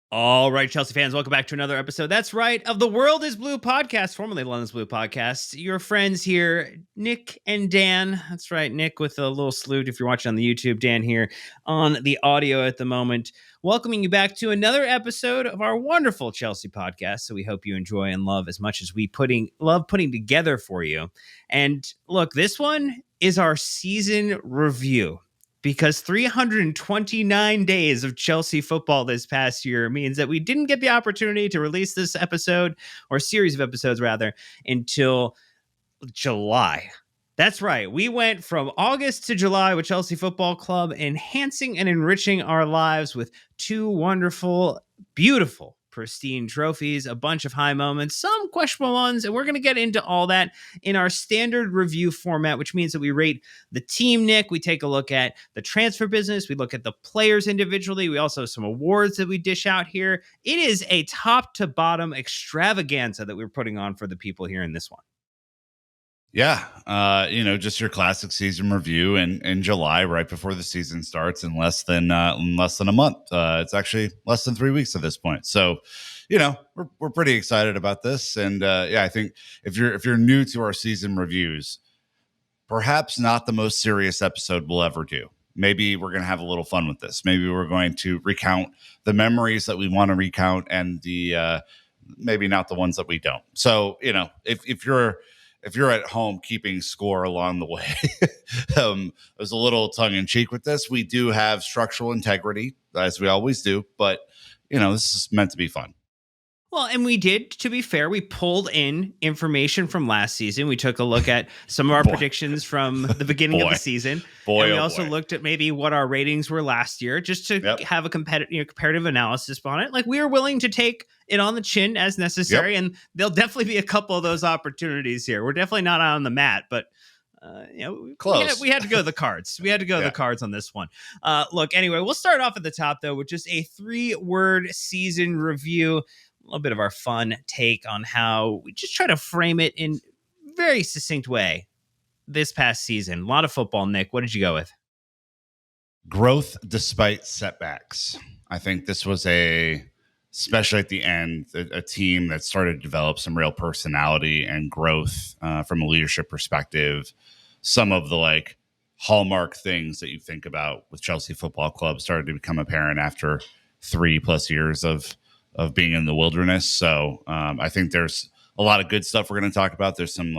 All right, Chelsea fans, welcome back to another episode. That's right, of the World is Blue podcast, formerly London's Blue podcast. Your friends here, Nick and Dan. That's right, Nick with a little salute if you're watching on the YouTube, Dan here on the audio at the moment. Welcoming you back to another episode of our wonderful Chelsea podcast. So we hope you enjoy and love as much as we love putting together for you. And look, this one is our season review, because 329 days of Chelsea football this past year means that we didn't get the opportunity to release this episode, or series of episodes rather, until July. That's right. We went from August to July with Chelsea Football Club, enhancing and enriching our lives with two wonderful, beautiful, pristine trophies, a bunch of high moments, some questionable ones, and we're going to get into all that in our standard review format, which means that we rate the team, Nick. We take a look at the transfer business. We look at the players individually. We also have some awards that we dish out here. It is a top to bottom extravaganza that we're putting on for the people here in this one. Yeah, just your classic season review in July, right before the season starts, in less than a month. It's actually less than 3 weeks at this point. So, we're pretty excited about this, and I think if you're new to our season reviews, perhaps not the most serious episode we'll ever do. Maybe we're going to have a little fun with this. Maybe we're going to recount the memories that we want to recount, and the maybe not the ones that we don't. So, if you're at home keeping score along the way, there's a little tongue in cheek with this. We do have structural integrity, as we always do, but this is meant to be fun. Well, and we did, to be fair, we pulled in information from last season. We took a look at some of our predictions from the beginning of the season. And we also looked at maybe what our ratings were last year, just to have a comparative analysis on it. Like, we are willing to take it on the chin as necessary, and there'll definitely be a couple of those opportunities here. We're definitely not on the mat, but close. We had to go the cards. We had to go the cards on this one. Look, anyway, we'll start off at the top, though, with just a 3-word season review. A little bit of our fun take on how we just try to frame it in a very succinct way this past season. A lot of football, Nick. What did you go with? Growth despite setbacks. I think this was especially at the end, a team that started to develop some real personality and growth from a leadership perspective. Some of the hallmark things that you think about with Chelsea Football Club started to become apparent after 3+ years of being in the wilderness. So I think there's a lot of good stuff we're going to talk about. There's some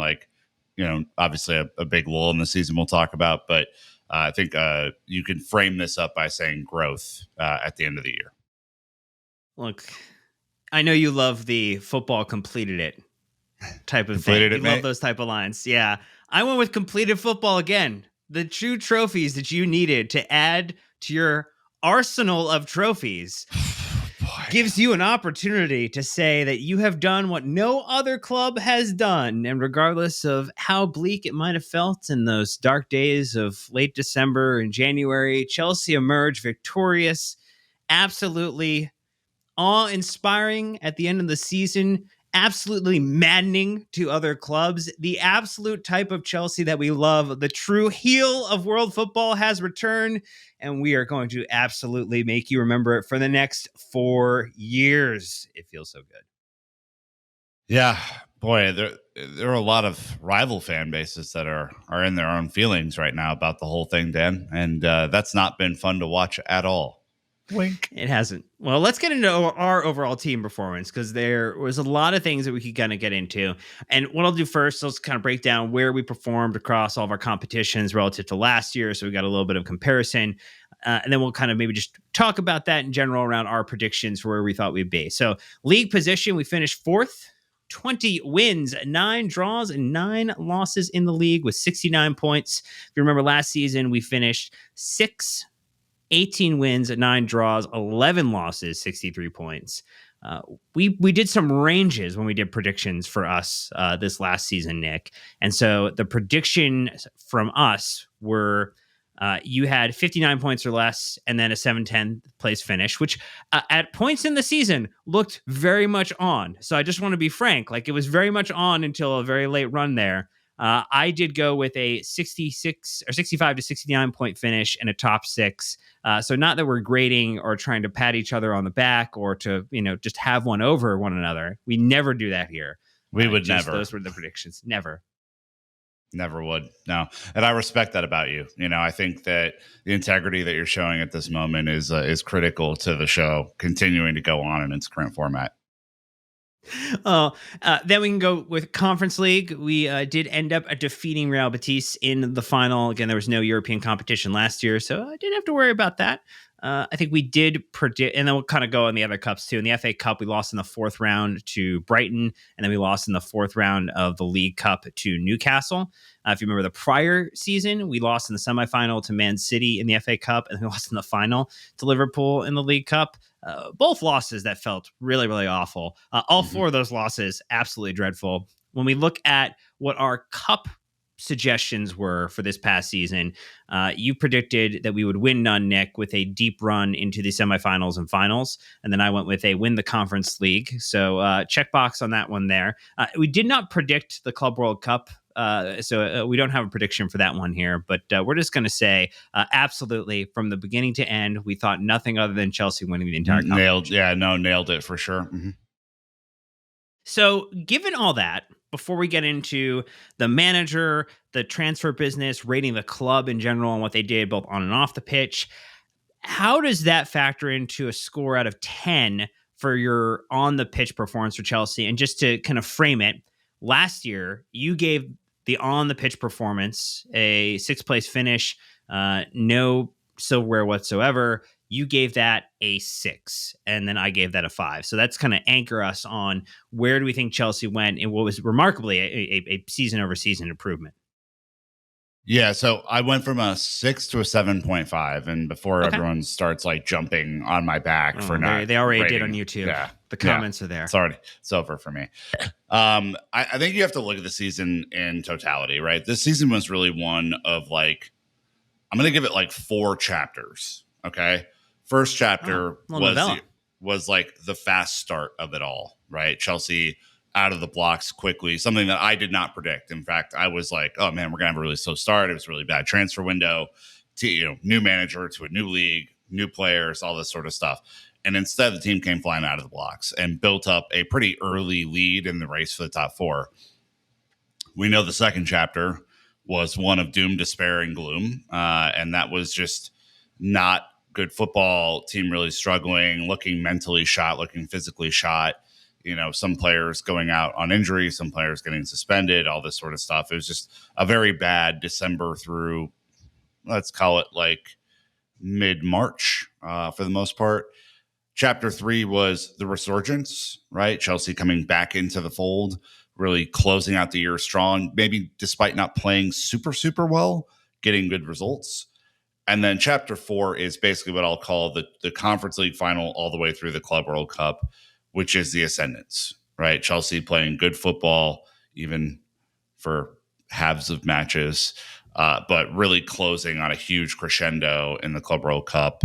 obviously a big lull in the season we'll talk about, but I think you can frame this up by saying growth at the end of the year. Look, I know you love the football completed it type of thing. You love those type of lines. Yeah. I went with completed football again. The true trophies that you needed to add to your arsenal of trophies gives you an opportunity to say that you have done what no other club has done. And regardless of how bleak it might have felt in those dark days of late December and January, Chelsea emerged victorious, absolutely awe-inspiring at the end of the season, absolutely maddening to other clubs. The absolute type of Chelsea that we love, the true heel of world football, has returned, and we are going to absolutely make you remember it for the next 4 years. It feels so good. Yeah, boy, there are a lot of rival fan bases that are in their own feelings right now about the whole thing, Dan, and that's not been fun to watch at all. Wink. It hasn't. Well, let's get into our overall team performance, because there was a lot of things that we could kind of get into. And what I'll do first, let's kind of break down where we performed across all of our competitions relative to last year. So we got a little bit of comparison. And then we'll kind of maybe just talk about that in general around our predictions for where we thought we'd be. So league position, we finished 4th. 20 wins, 9 draws, and 9 losses in the league with 69 points. If you remember last season, we finished 6th. 18 wins, 9 draws, 11 losses, 63 points. We did some ranges when we did predictions for us this last season, Nick. And so the prediction from us were you had 59 points or less, and then a 7-10 place finish, which at points in the season looked very much on. So I just want to be frank, it was very much on until a very late run there. I did go with a 66 or 65 to 69 point finish and a top six. So not that we're grading or trying to pat each other on the back or to, just have one over one another. We never do that here. We would Just never. those were the predictions. Never. Never would. No. And I respect that about you. I think that the integrity that you're showing at this moment is critical to the show continuing to go on in its current format. Then we can go with Conference League. We did end up defeating Real Betis in the final. Again, there was no European competition last year, so I didn't have to worry about that. I think we did predict, and then we'll kind of go on the other cups too. In the FA Cup, we lost in the fourth round to Brighton, and then we lost in the fourth round of the League Cup to Newcastle. If you remember the prior season, we lost in the semifinal to Man City in the FA Cup, and we lost in the final to Liverpool in the League Cup. Both losses that felt really, really awful. All four of those losses, absolutely dreadful. When we look at what our cup suggestions were for this past season, you predicted that we would win none, Nick, with a deep run into the semifinals and finals. And then I went with a win the Conference League. So checkbox on that one there. We did not predict the Club World Cup. So we don't have a prediction for that one here, but we're just going to say absolutely from the beginning to end, we thought nothing other than Chelsea winning the entire competition. Nailed it for sure. Mm-hmm. So given all that, before we get into the manager, the transfer business, rating the club in general and what they did both on and off the pitch, how does that factor into a score out of 10 for your on the pitch performance for Chelsea? And just to kind of frame it, last year you gave the on the pitch performance a sixth place finish, no silverware whatsoever. You gave that a 6, and then I gave that a 5. So that's kind of anchor us on where do we think Chelsea went and what was remarkably a season over season improvement. Yeah, so I went from a 6 to a 7.5, and before everyone starts like jumping on my back for not, they already rating, did on YouTube. Yeah, the comments are there. It's over for me. I think you have to look at the season in totality, right? This season was really one of like, I'm going to give it like 4 chapters. Okay, first chapter was like the fast start of it all, right? Chelsea out of the blocks quickly, something that I did not predict. In fact, I was like, oh man, we're gonna have a really slow start. It was a really bad transfer window to, new manager to a new league, new players, all this sort of stuff. And instead the team came flying out of the blocks and built up a pretty early lead in the race for the top 4. We know the second chapter was one of doom, despair, and gloom. And that was just not good football. Team really struggling, looking mentally shot, looking physically shot. Some players going out on injury, some players getting suspended, all this sort of stuff. It was just a very bad December through, let's call it like mid-March for the most part. Chapter 3 was the resurgence, right? Chelsea coming back into the fold, really closing out the year strong, maybe despite not playing super, super well, getting good results. And then chapter 4 is basically what I'll call the Conference League final all the way through the Club World Cup, which is the ascendance, right? Chelsea playing good football, even for halves of matches, but really closing on a huge crescendo in the Club World Cup,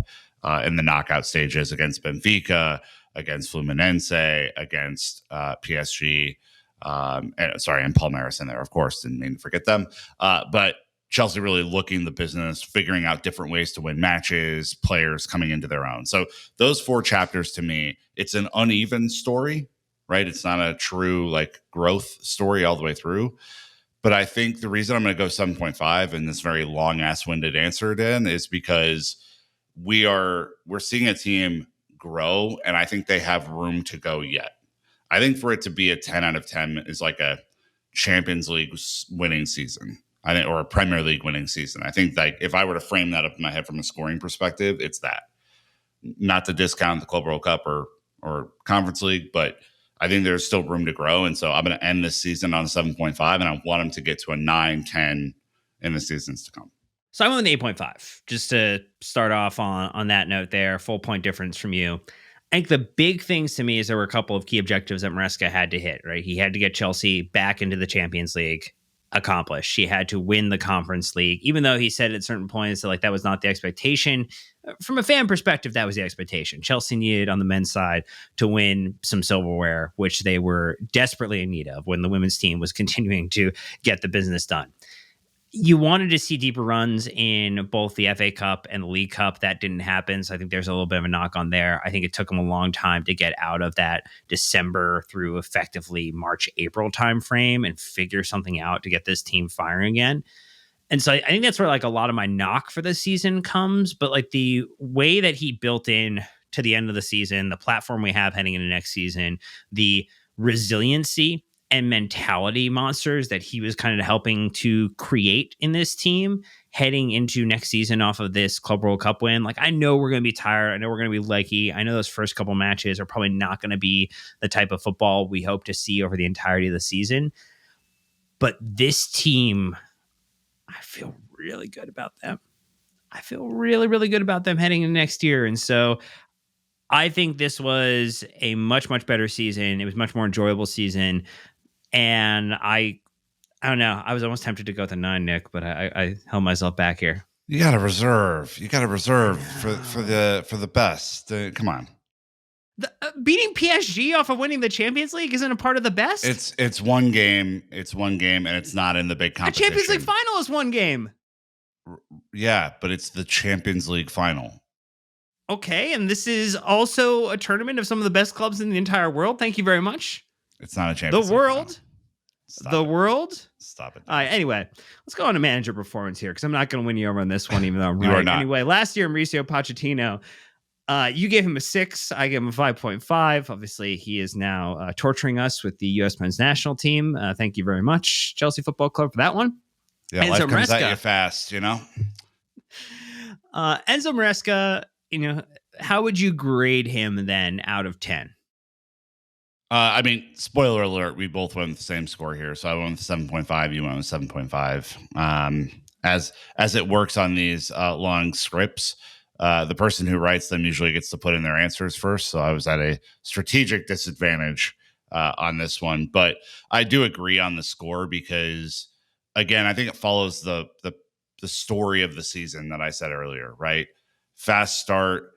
in the knockout stages against Benfica, against Fluminense, against PSG, and Palmeiras in there, of course, didn't mean to forget them. But Chelsea really looking the business, figuring out different ways to win matches, players coming into their own. So those 4 chapters, to me, it's an uneven story, right? It's not a true like growth story all the way through. But I think the reason I'm going to go 7.5 in this very long ass winded answer, Dan, is because we're seeing a team grow, and I think they have room to go yet. I think for it to be a 10 out of 10 is like a Champions League winning season. I think, or a Premier League winning season. I think like if I were to frame that up in my head from a scoring perspective, it's that. Not to discount the Club World Cup or Conference League, but I think there's still room to grow. And so I'm going to end this season on a 7.5, and I want them to get to a 9, 10 in the seasons to come. So I went with 8.5, just to start off on that note there, full point difference from you. I think the big things to me is there were a couple of key objectives that Maresca had to hit, right? He had to get Chelsea back into the Champions League. accomplish. She had to win the conference league, even though he said at certain points that like that was not the expectation. From a fan perspective, that was the expectation. Chelsea needed on the men's side to win some silverware, which they were desperately in need of when the women's team was continuing to get the business done. You wanted to see deeper runs in both the FA Cup and the League Cup. That didn't happen. So I think there's a little bit of a knock on there. I think it took them a long time to get out of that December through effectively March, April timeframe and figure something out to get this team firing again. And so I think that's where like a lot of my knock for this season comes. But like the way that he built in to the end of the season, the platform we have heading into next season, the resiliency and mentality monsters that he was kind of helping to create in this team heading into next season off of this Club World Cup win. Like, I know we're going to be tired. I know we're going to be leggy. I know those first couple matches are probably not going to be the type of football we hope to see over the entirety of the season. But this team, I feel really good about them. I feel really, really good about them heading into next year. And so I think this was a much, much better season. It was a much more enjoyable season. And I don't know. I was almost tempted to go with a 9, Nick, but I held myself back here. You got to reserve. You got to reserve for the best. Come on. Beating PSG off of winning the Champions League isn't a part of the best. It's one game. It's one game, and it's not in the big competition. The Champions League final is one game. Yeah, but it's the Champions League final. Okay, and this is also a tournament of some of the best clubs in the entire world. Thank you very much. It's not a Champions League world. World. Stop it. All right. Anyway, let's go on to manager performance here because I'm not going to win you over on this one, even though I'm right. You are not. Anyway, last year, Mauricio Pochettino, you gave him a 6. I gave him a 5.5. Obviously, he is now torturing us with the U.S. men's national team. Thank you very much, Chelsea Football Club, for that one. Yeah, life comes at you fast, you know? Enzo Maresca, how would you grade him then out of 10? I mean, spoiler alert, we both went with the same score here. So I went with 7.5. You went with 7.5. As it works on these long scripts, the person who writes them usually gets to put in their answers first. So I was at a strategic disadvantage on this one. But I do agree on the score because, again, I think it follows the story of the season that I said earlier, right? Fast start.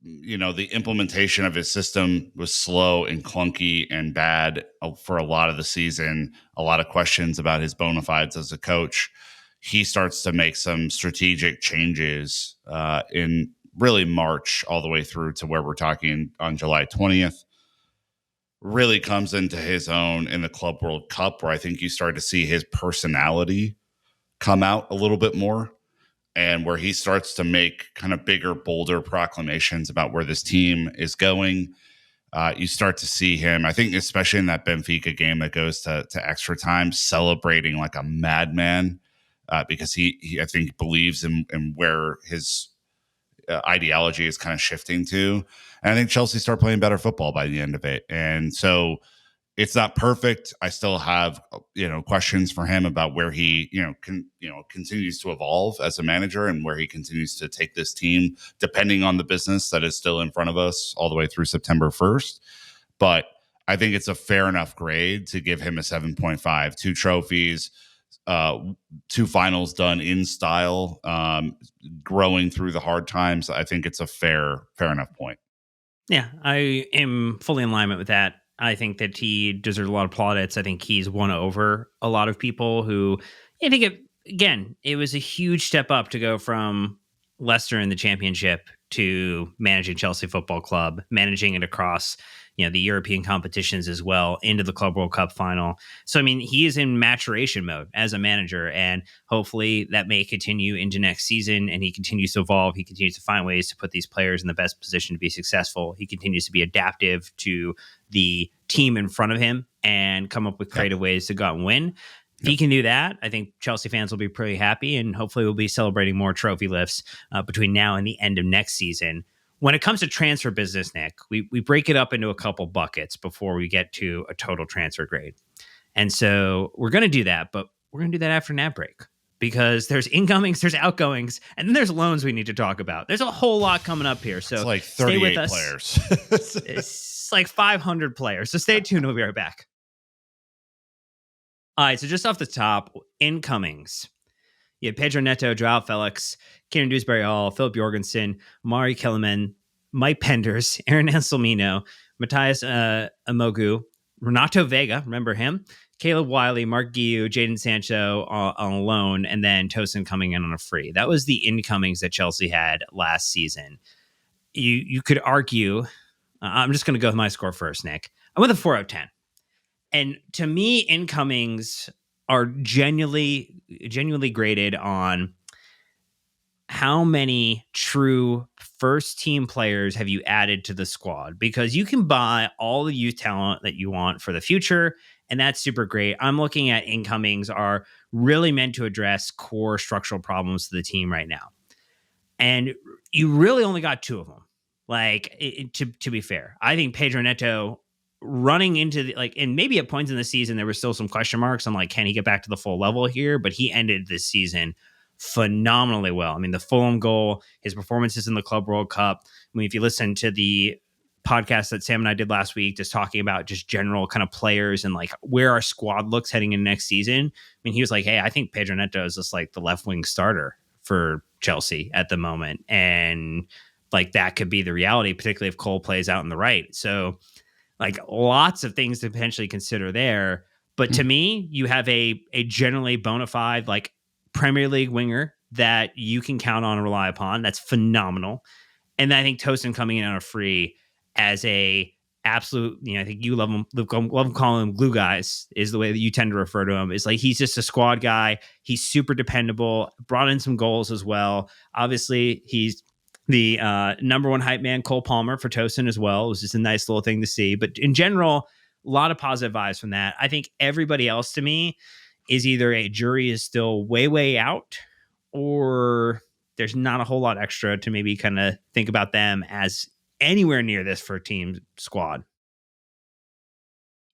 The implementation of his system was slow and clunky and bad for a lot of the season. A lot of questions about his bona fides as a coach. He starts to make some strategic changes in really March all the way through to where we're talking on July 20th. Really comes into his own in the Club World Cup, where I think you start to see his personality come out a little bit more. And where he starts to make kind of bigger, bolder proclamations about where this team is going. You start to see him, I think, especially in that Benfica game that goes to extra time, celebrating like a madman because he I think, believes in where his ideology is kind of shifting to. And I think Chelsea start playing better football by the end of it. And so it's not perfect. I still have, questions for him about where he, continues to evolve as a manager and where he continues to take this team, depending on the business that is still in front of us all the way through September 1st. But I think it's a fair enough grade to give him a 7.5. 2 trophies, 2 finals done in style, growing through the hard times. I think it's a fair enough point. Yeah, I am fully in alignment with that. I think that he deserves a lot of plaudits. I think he's won over a lot of people who, I think, it was a huge step up to go from Leicester in the Championship to managing Chelsea Football Club, managing it across, the European competitions as well, into the Club World Cup final. So, I mean, he is in maturation mode as a manager, and hopefully that may continue into next season, and he continues to evolve. He continues to find ways to put these players in the best position to be successful. He continues to be adaptive to the team in front of him and come up with creative ways to go out and win. If he can do that, I think Chelsea fans will be pretty happy, and hopefully we'll be celebrating more trophy lifts between now and the end of next season. When it comes to transfer business, Nick, we break it up into a couple buckets before we get to a total transfer grade. And so we're going to do that, but we're going to do that after an ad break because there's incomings, there's outgoings, and then there's loans we need to talk about. There's a whole lot coming up here. So it's like 38 stay with us. Players. It's like 500 players. So stay tuned. We'll be right back. All right, so just off the top, incomings. You had Pedro Neto, Joao Felix, Kieran Dewsbury Hall, Philip Jorgensen, Mari Kellerman, Mike Penders, Aaron Anselmino, Matthias Amogu, Renato Vega, remember him? Caleb Wiley, Mark Guiu, Jaden Sancho on loan, and then Tosin coming in on a free. That was the incomings that Chelsea had last season. You could argue, I'm just going to go with my score first, Nick. I went with a 4 out of 10. And to me, incomings are genuinely graded on how many true first team players have you added to the squad, because you can buy all the youth talent that you want for the future, and that's super great. I'm looking at incomings are really meant to address core structural problems to the team right now, and you really only got two of them. Like, to be fair, I think Pedro Neto running into and maybe at points in the season there were still some question marks on, like, can he get back to the full level here? But he ended this season phenomenally well. I mean, the Fulham goal, his performances in the Club World Cup. I mean, if you listen to the podcast that Sam and I did last week, just talking about just general kind of players and like where our squad looks heading in next season. I mean, he was like, hey, I think Pedro Neto is just like the left wing starter for Chelsea at the moment. And like that could be the reality, particularly if Cole plays out in the right. So like lots of things to potentially consider there. But to me, you have a generally bona fide like Premier League winger that you can count on and rely upon. That's phenomenal. And I think Tosin coming in on a free as a absolute, I think you love him calling him glue guys is the way that you tend to refer to him. Is like he's just a squad guy. He's super dependable, brought in some goals as well. Obviously, he's the number one hype man, Cole Palmer, for Tosin as well. It was just a nice little thing to see. But in general, a lot of positive vibes from that. I think everybody else to me is either a jury is still way out, or there's not a whole lot extra to maybe kind of think about them as anywhere near this for a team squad.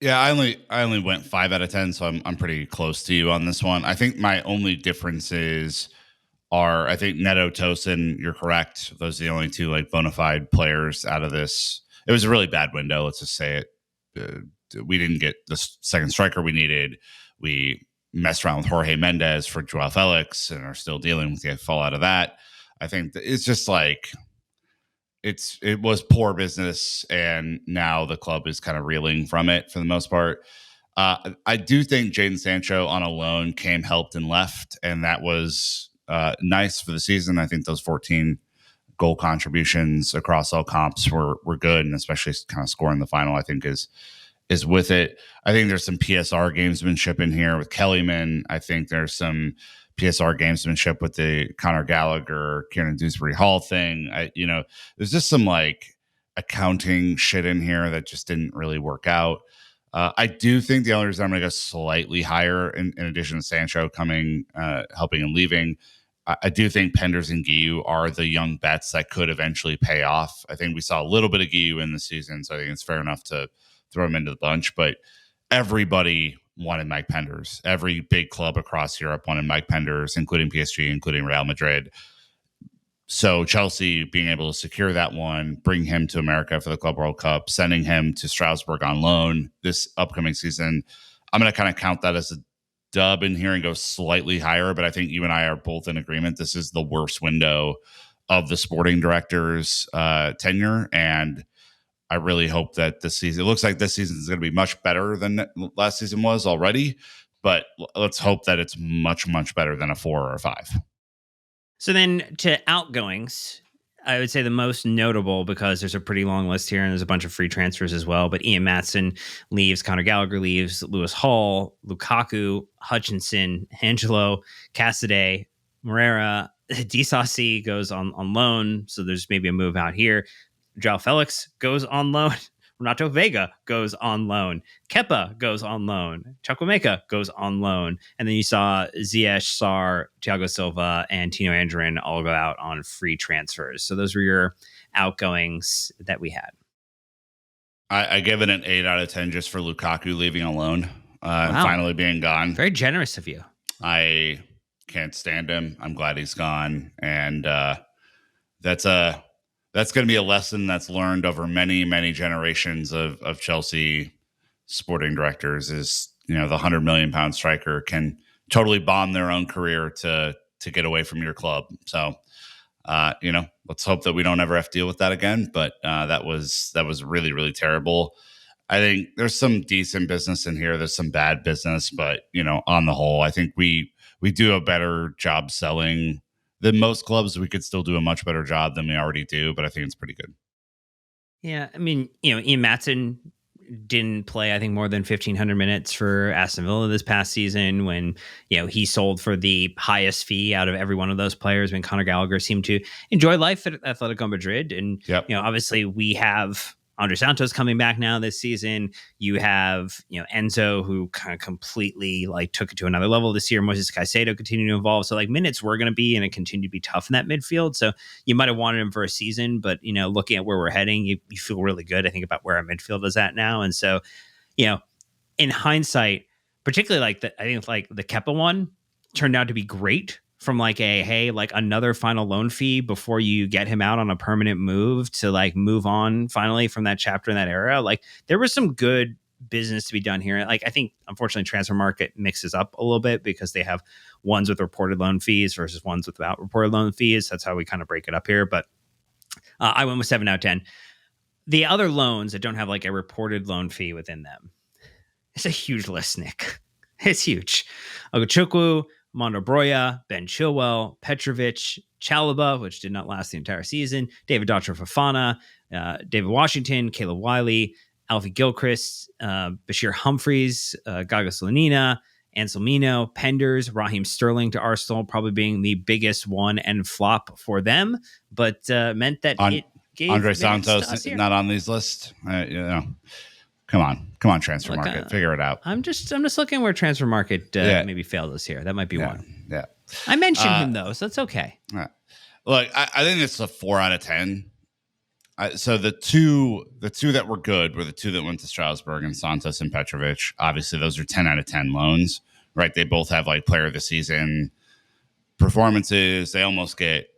Yeah, I only went 5 out of 10, so I'm pretty close to you on this one. I think my only differences are, I think Neto, Tosin, you're correct. Those are the only two like bona fide players out of this. It was a really bad window. Let's just say it. We didn't get the second striker we needed. We messed around with Jorge Mendes for Joao Felix and are still dealing with the fallout of that. I think that it's just like it was poor business, and now the club is kind of reeling from it for the most part. I do think Jaden Sancho on a loan came, helped, and left, and that was nice for the season. I think those 14 goal contributions across all comps were good, and especially kind of scoring the final, I think is with it. I think there's some PSR gamesmanship in here with Kellyman. I think there's some PSR gamesmanship with the Conor Gallagher, Kieran Dewsbury Hall thing. There's just some like accounting shit in here that just didn't really work out. I do think the only reason I'm going to go slightly higher, in addition to Sancho coming, helping and leaving, I do think Penders and Guiu are the young bets that could eventually pay off. I think we saw a little bit of Guiu in the season, so I think it's fair enough to throw him into the bunch. But everybody wanted Mike Penders. Every big club across Europe wanted Mike Penders, including PSG, including Real Madrid. So Chelsea being able to secure that one, bring him to America for the Club World Cup, sending him to Strasbourg on loan this upcoming season, I'm going to kind of count that as a dub in here and go slightly higher. But I think you and I are both in agreement. This is the worst window of the sporting director's tenure. And I really hope that this season, it looks like this season is going to be much better than last season was already. But let's hope that it's much, much better than a 4 or a 5. So then to outgoings, I would say the most notable, because there's a pretty long list here and there's a bunch of free transfers as well. But Ian Matson leaves, Conor Gallagher leaves, Lewis Hall, Lukaku, Hutchinson, Angelo, Cassidy, Moreira, Disasi goes on loan. So there's maybe a move out here. Joao Felix goes on loan. Renato Vega goes on loan. Kepa goes on loan. Chukwuemeka goes on loan. And then you saw Ziyech, Sarr, Thiago Silva, and Tino Anjorin all go out on free transfers. So those were your outgoings that we had. I give it an 8 out of 10 just for Lukaku leaving alone and finally being gone. Very generous of you. I can't stand him. I'm glad he's gone. And that's going to be a lesson that's learned over many, many generations of Chelsea sporting directors, is the 100 million pound striker can totally bomb their own career to get away from your club. So, let's hope that we don't ever have to deal with that again. But that was really, really terrible. I think there's some decent business in here. There's some bad business, but on the whole, I think we do a better job selling than most clubs. We could still do a much better job than we already do, but I think it's pretty good. Yeah, I mean, Ian Maatson didn't play, I think, more than 1,500 minutes for Aston Villa this past season when, he sold for the highest fee out of every one of those players when Conor Gallagher seemed to enjoy life at Atletico Madrid. And, Yep. Obviously we have Andre Santos coming back now this season. You have, Enzo, who kind of completely took it to another level this year. Moises Caicedo continued to evolve. So minutes were going to be, and it continued to be tough in that midfield. So you might have wanted him for a season, but, looking at where we're heading, you feel really good, I think, about where our midfield is at now. And so, in hindsight, particularly I think the Kepa one turned out to be great from another final loan fee before you get him out on a permanent move to move on finally from that chapter in that era. There was some good business to be done here. I think unfortunately transfer market mixes up a little bit because they have ones with reported loan fees versus ones without reported loan fees. That's how we kind of break it up here. But I went with 7 out of 10. The other loans that don't have a reported loan fee within them, it's a huge list, Nick. It's huge. Ogachukwu, Mondo Broya, Ben Chilwell, Petrovic, Chalobah, which did not last the entire season, David Dotcher Fofana, David Washington, Caleb Wiley, Alfie Gilchrist, Bashir Humphreys, Gaga Slanina, Anselmino, Penders, Raheem Sterling to Arsenal, probably being the biggest one and flop for them, but meant that it gave Andre Santos not on these lists. Come on, transfer market, figure it out. I'm just looking where transfer market maybe failed us here. That might be one. Yeah, I mentioned him though, so that's okay. Look, I think it's a 4 out of 10. So the two that were good were the two that went to Strasbourg, and Santos and Petrovic. Obviously, those are 10 out of 10 loans, right? They both have player of the season performances. They almost get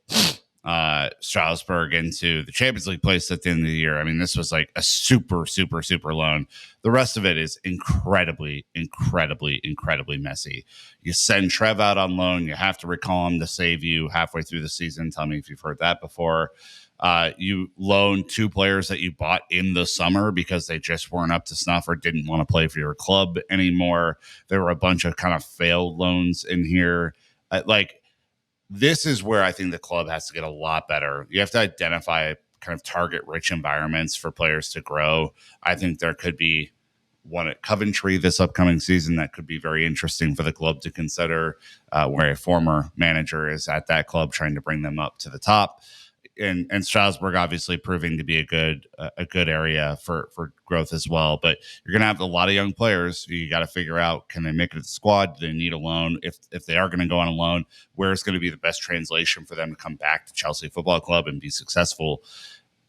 Strasbourg into the Champions League place at the end of the year. I mean, this was a super, super, super loan. The rest of it is incredibly, incredibly, incredibly messy. You send Trev out on loan. You have to recall him to save you halfway through the season. Tell me if you've heard that before. You loan 2 players that you bought in the summer because they just weren't up to snuff or didn't want to play for your club anymore. There were a bunch of kind of failed loans in here. This is where I think the club has to get a lot better. You have to identify kind of target-rich environments for players to grow. I think there could be one at Coventry this upcoming season that could be very interesting for the club to consider, where a former manager is at that club trying to bring them up to the top. And Strasbourg obviously proving to be a good area for growth as well. But you're going to have a lot of young players. You got to figure out, can they make it to the squad? Do they need a loan? If they are going to go on a loan, where is going to be the best translation for them to come back to Chelsea Football Club and be successful?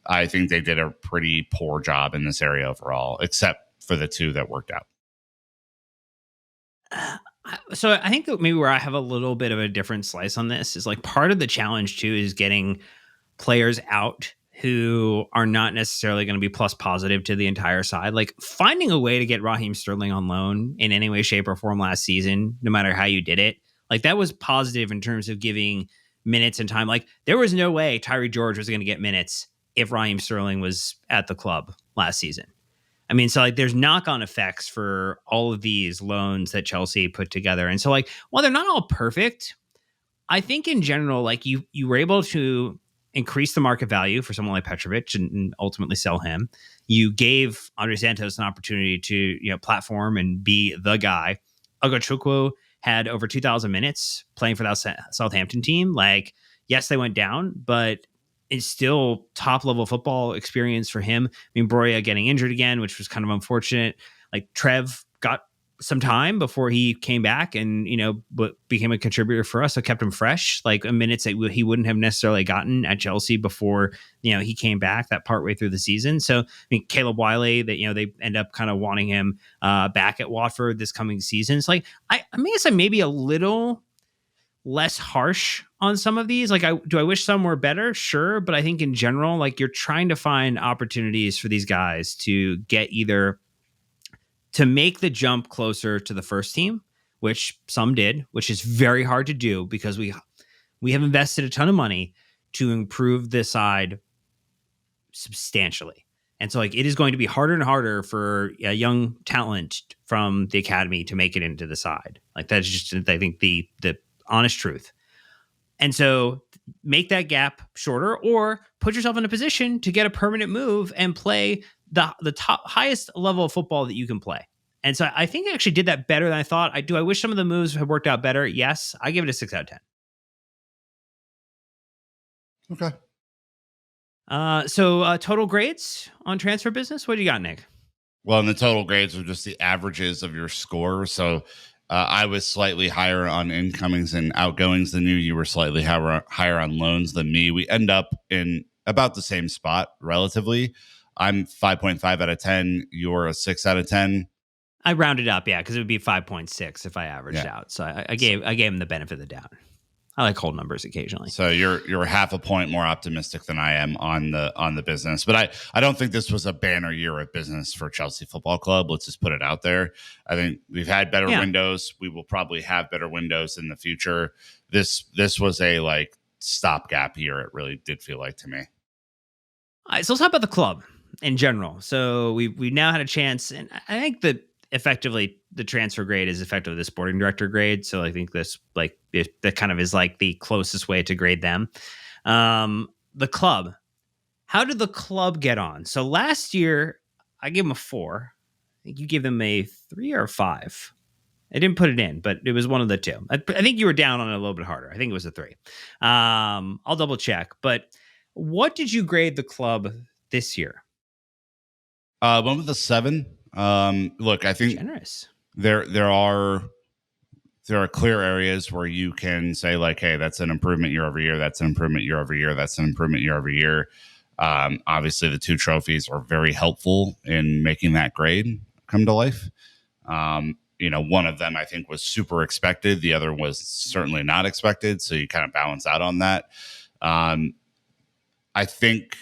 I think they did a pretty poor job in this area overall, except for the 2 that worked out. So I think that maybe where I have a little bit of a different slice on this is part of the challenge too is getting players out who are not necessarily going to be plus positive to the entire side. Finding a way to get Raheem Sterling on loan in any way, shape, or form last season, no matter how you did it, that was positive in terms of giving minutes and time. There was no way Tyree George was going to get minutes if Raheem Sterling was at the club last season. I mean, so there's knock-on effects for all of these loans that Chelsea put together. And so while they're not all perfect, I think in general, you were able to increase the market value for someone like Petrovic and ultimately sell him. You gave Andre Santos an opportunity to platform and be the guy. Ogachukwu had over 2,000 minutes playing for that Southampton team. Yes, they went down, but it's still top level football experience for him. I mean, Broya getting injured again, which was kind of unfortunate. Trev got some time before he came back and, but became a contributor for us. So kept him fresh, minutes that he wouldn't have necessarily gotten at Chelsea before, he came back that partway through the season. So, I mean, Caleb Wiley that, they end up kind of wanting him back at Watford this coming season. It's I guess I'm maybe a little less harsh on some of these. Do I wish some were better? Sure. But I think in general, you're trying to find opportunities for these guys to get either to make the jump closer to the first team, which some did, which is very hard to do because we have invested a ton of money to improve this side substantially. And so, like, it is going to be harder and harder for a young talent from the academy to make it into the side. Like, that's just, I think, the honest truth. And so, make that gap shorter, or put yourself in a position to get a permanent move and play the top highest level of football that you can play. And so, I think I actually did that better than I thought. I wish some of the moves had worked out better. Yes, I give it a 6 out of 10. Okay. So total grades on transfer business. What do you got, Nick? Well, and the total grades are just the averages of your score. So I was slightly higher on incomings and outgoings than you. You were slightly higher on loans than me. We end up in about the same spot relatively. I'm 5.5 out of 10. You're a 6 out of 10. I rounded up, yeah, because it would be 5.6 if I averaged out. So I gave him the benefit of the doubt. I like whole numbers occasionally. So you're half a point more optimistic than I am on the business. But I don't think this was a banner year of business for Chelsea Football Club. Let's just put it out there. I think we've had better windows. We will probably have better windows in the future. This was a like stopgap year. It really did feel like to me. All right, so let's talk about the club in general. So we now had a chance, and I think that effectively the transfer grade is effectively the sporting director grade. So I think this that kind of is like the closest way to grade them. The club, how did the club get on? So last year I gave them a 4. I think you gave them a 3 or a 5. I didn't put it in, but it was one of the two. I think you were down on it a little bit harder. I think it was a 3. I'll double check. But what did you grade the club this year? Went with a 7. Look, I think generous. There are clear areas where you can say like, hey, that's an improvement year over year. That's an improvement year over year. That's an improvement year over year. Obviously, the 2 trophies are very helpful in making that grade come to life. One of them I think was super expected. The other was certainly not expected. So you kind of balance out on that. I think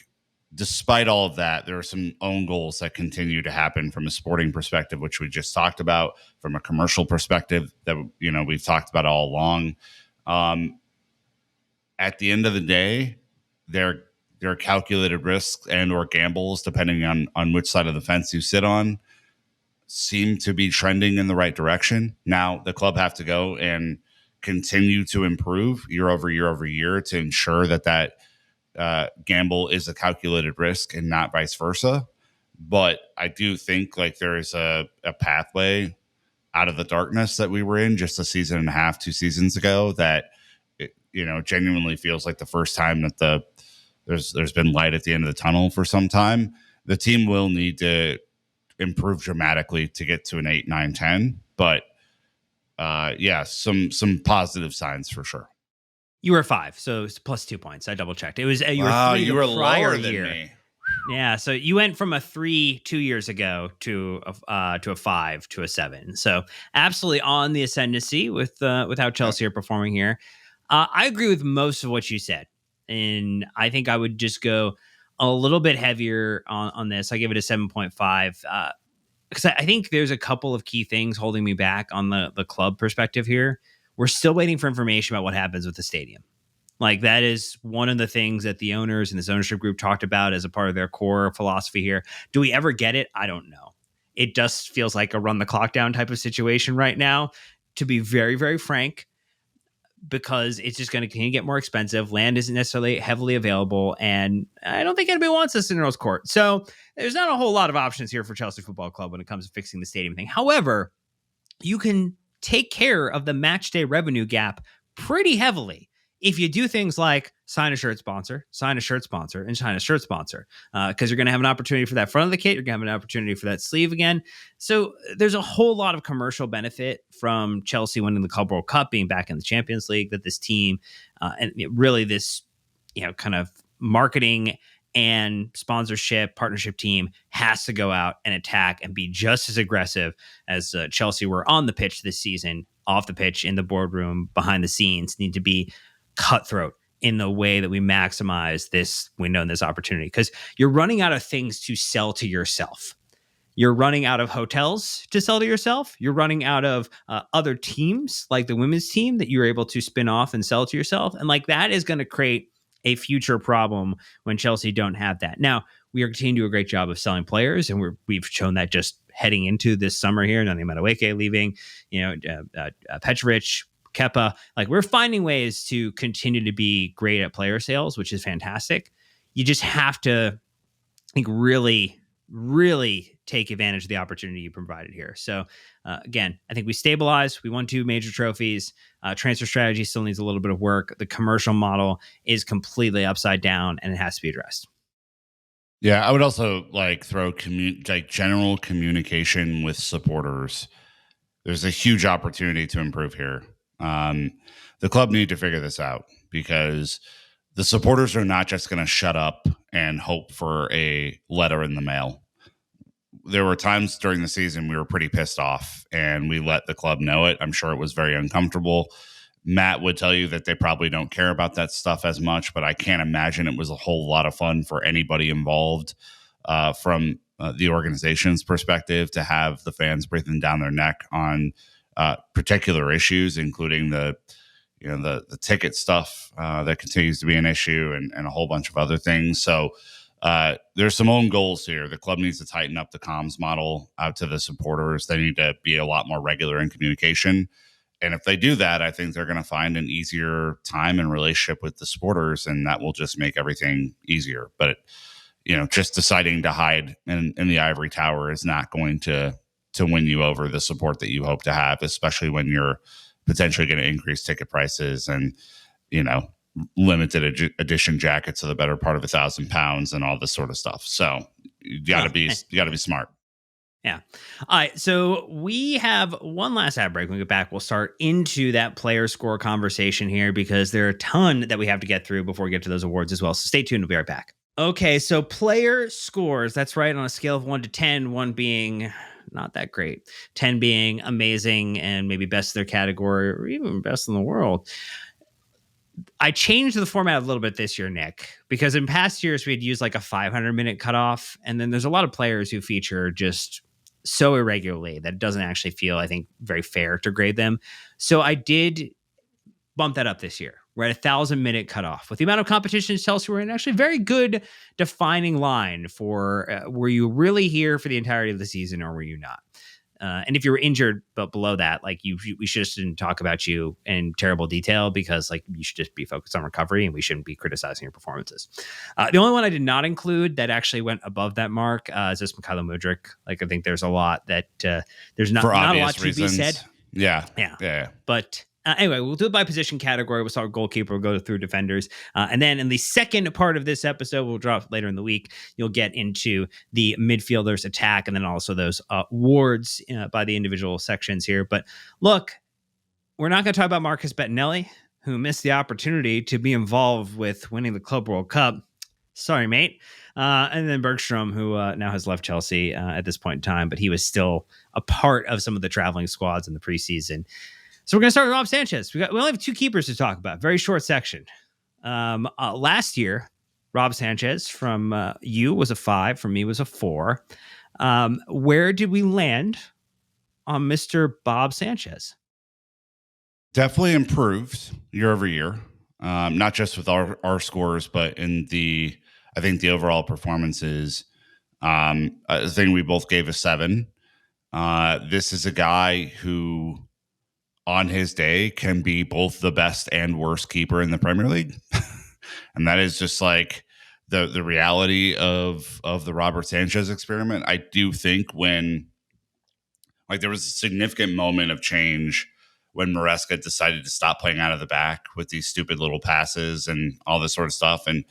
despite all of that, there are some own goals that continue to happen from a sporting perspective, which we just talked about, from a commercial perspective that, we've talked about all along. At the end of the day, they're calculated risks and or gambles, depending on which side of the fence you sit on, seem to be trending in the right direction. Now, the club have to go and continue to improve year over year over year to ensure that gamble is a calculated risk and not vice versa. But I do think like there is a pathway out of the darkness that we were in just a season and a half, 2 seasons ago that genuinely feels like the first time that there's been light at the end of the tunnel for some time. The team will need to improve dramatically to get to an 8, 9, 10. But some positive signs for sure. You were 5, so it's plus 2 points. I double checked. It was you were lower than year. Me. Yeah, so you went from a 3 2 years ago to a 5 to a 7. So absolutely on the ascendancy with how Chelsea are performing here. I agree with most of what you said, and I think I would just go a little bit heavier on this. I give it a 7.5 because I think there's a couple of key things holding me back on the club perspective here. We're still waiting for information about what happens with the stadium. Like, that is one of the things that the owners and this ownership group talked about as a part of their core philosophy here. Do we ever get it? I don't know. It just feels like a run the clock down type of situation right now, to be very, very frank, because it's just going to continue to get more expensive. Land isn't necessarily heavily available, and I don't think anybody wants this in Earl's Court. So there's not a whole lot of options here for Chelsea Football Club when it comes to fixing the stadium thing. However, you can take care of the match day revenue gap pretty heavily if you do things like sign a shirt sponsor, and sign a shirt sponsor, because you're going to have an opportunity for that front of the kit. You're going to have an opportunity for that sleeve again. So there's a whole lot of commercial benefit from Chelsea winning the Club World Cup, being back in the Champions League, that this team and really this, kind of marketing and sponsorship partnership team has to go out and attack and be just as aggressive as Chelsea were on the pitch this season, off the pitch, in the boardroom, behind the scenes. Need to be cutthroat in the way that we maximize this window and this opportunity, because you're running out of things to sell to yourself. You're running out of hotels to sell to yourself. You're running out of other teams like the women's team that you're able to spin off and sell to yourself. And like that is going to create a future problem when Chelsea don't have that. Now, we are continuing to do a great job of selling players, and we've shown that just heading into this summer here. Nani Madueke leaving, Petrovic, Kepa. Like we're finding ways to continue to be great at player sales, which is fantastic. You just have to, I think, really take advantage of the opportunity you provided here. So again, I think we stabilized. We won 2 major trophies. Transfer strategy still needs a little bit of work. The commercial model is completely upside down, and it has to be addressed. Yeah, I would also like throw general communication with supporters. There's a huge opportunity to improve here. The club need to figure this out because the supporters are not just going to shut up and hope for a letter in the mail. There were times during the season we were pretty pissed off and we let the club know it. I'm sure it was very uncomfortable. Matt would tell you that they probably don't care about that stuff as much, but I can't imagine it was a whole lot of fun for anybody involved from the organization's perspective to have the fans breathing down their neck on particular issues, including the ticket stuff that continues to be an issue and a whole bunch of other things. So there's some own goals here. The club needs to tighten up the comms model out to the supporters. They need to be a lot more regular in communication. And if they do that, I think they're going to find an easier time and relationship with the supporters, and that will just make everything easier. But, just deciding to hide in the ivory tower is not going to win you over the support that you hope to have, especially when you're potentially going to increase ticket prices and, limited edition jackets of the better part of £1,000 and all this sort of stuff. So you got to be smart. Yeah. All right. So we have one last ad break. When we get back, we'll start into that player score conversation here because there are a ton that we have to get through before we get to those awards as well. So stay tuned. We'll be right back. Okay. So player scores. That's right. On a scale of 1 to 10, 1 being not that great, 10 being amazing and maybe best in their category or even best in the world. I changed the format a little bit this year, Nick, because in past years we'd use like a 500-minute cutoff. And then there's a lot of players who feature just so irregularly that it doesn't actually feel, I think, very fair to grade them. So I did bump that up this year. We're at 1,000-minute cutoff. With the amount of competition in Chelsea, we're in actually very good defining line for were you really here for the entirety of the season or were you not? And if you were injured, but below that, like we should just didn't talk about you in terrible detail because like you should just be focused on recovery and we shouldn't be criticizing your performances. The only one I did not include that actually went above that mark is this Mykhailo Mudryk. Like I think there's a lot that there's not a lot to reasons. be said. Yeah. But anyway, we'll do it by position category. We'll start with goalkeeper, we'll go through defenders. And then in the second part of this episode, we'll drop later in the week, you'll get into the midfielders attack and then also those awards by the individual sections here. But look, we're not going to talk about Marcus Bettinelli, who missed the opportunity to be involved with winning the Club World Cup. Sorry, mate. And then Bergstrom, who now has left Chelsea at this point in time, but he was still a part of some of the traveling squads in the preseason. So we're going to start with Rob Sanchez. We only have 2 keepers to talk about. Very short section. Last year, Rob Sanchez from you was a 5. From me was a 4. Where did we land on Mr. Bob Sanchez? Definitely improved year over year. Not just with our scores, but in I think the overall performances. I think we both gave a 7. This is a guy who on his day can be both the best and worst keeper in the Premier League. And that is just like the reality of the Robert Sanchez experiment. I do think when there was a significant moment of change when Maresca decided to stop playing out of the back with these stupid little passes and all this sort of stuff and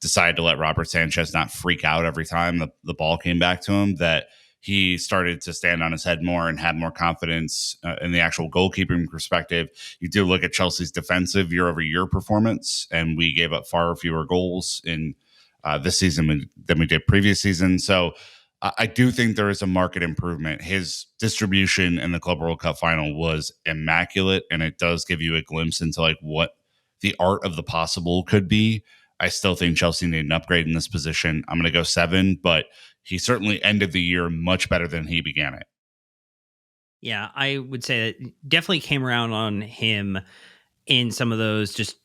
decided to let Robert Sanchez not freak out every time the ball came back to him, that he started to stand on his head more and have more confidence in the actual goalkeeping perspective. You do look at Chelsea's defensive year-over-year performance, and we gave up far fewer goals in this season than we did previous season. So I do think there is a market improvement. His distribution in the Club World Cup final was immaculate, and it does give you a glimpse into like what the art of the possible could be. I still think Chelsea need an upgrade in this position. I'm going to go 7, but he certainly ended the year much better than he began it. Yeah, I would say that definitely came around on him in some of those just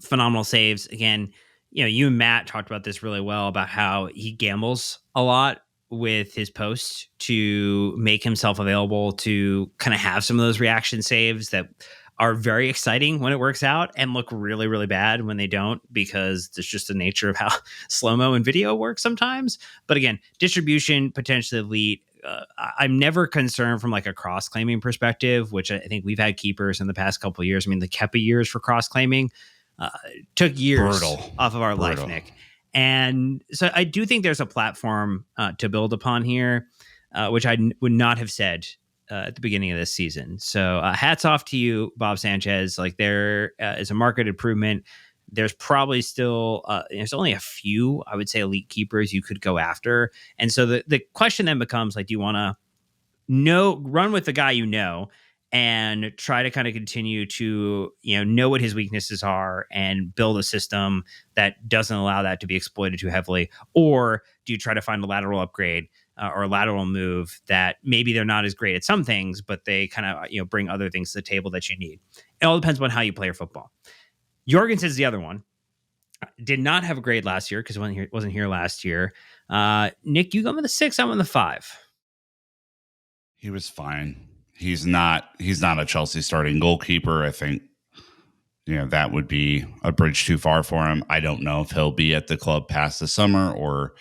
phenomenal saves. Again, you and Matt talked about this really well about how he gambles a lot with his posts to make himself available to kind of have some of those reaction saves that are very exciting when it works out and look really, really bad when they don't, because there's just the nature of how slow-mo and video works sometimes. But again, distribution, potentially elite. I'm never concerned from like a cross claiming perspective, which I think we've had keepers in the past couple of years. I mean, the Kepa years for cross claiming took years off of our life, Nick. And so I do think there's a platform to build upon here, which I would not have said at the beginning of this season. So hats off to you, Bob Sanchez. Like there is a market improvement. There's probably still there's only a few, I would say, elite keepers you could go after. And so the question then becomes like, do you want to run with the guy and try to kind of continue to know what his weaknesses are and build a system that doesn't allow that to be exploited too heavily? Or do you try to find a lateral upgrade or a lateral move that maybe they're not as great at some things, but they kind of bring other things to the table that you need? It all depends on how you play your football. Jorgensen's the other one. Did not have a grade last year because wasn't here last year. Nick, you go with the 6, I'm on the 5. He was fine. He's not a Chelsea starting goalkeeper. I think that would be a bridge too far for him. I don't know if he'll be at the club past the summer or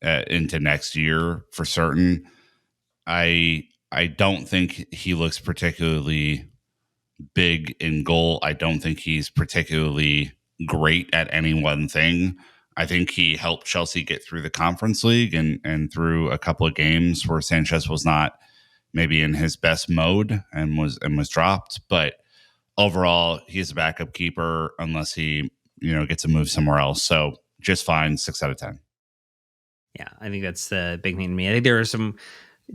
into next year for certain. I don't think he looks particularly big in goal. I don't think he's particularly great at any one thing. I think he helped Chelsea get through the Conference League and through a couple of games where Sanchez was not maybe in his best mode and was dropped. But overall, he's a backup keeper unless he gets a move somewhere else. So just fine, 6 out of 10. Yeah, I think that's the big thing to me. I think there are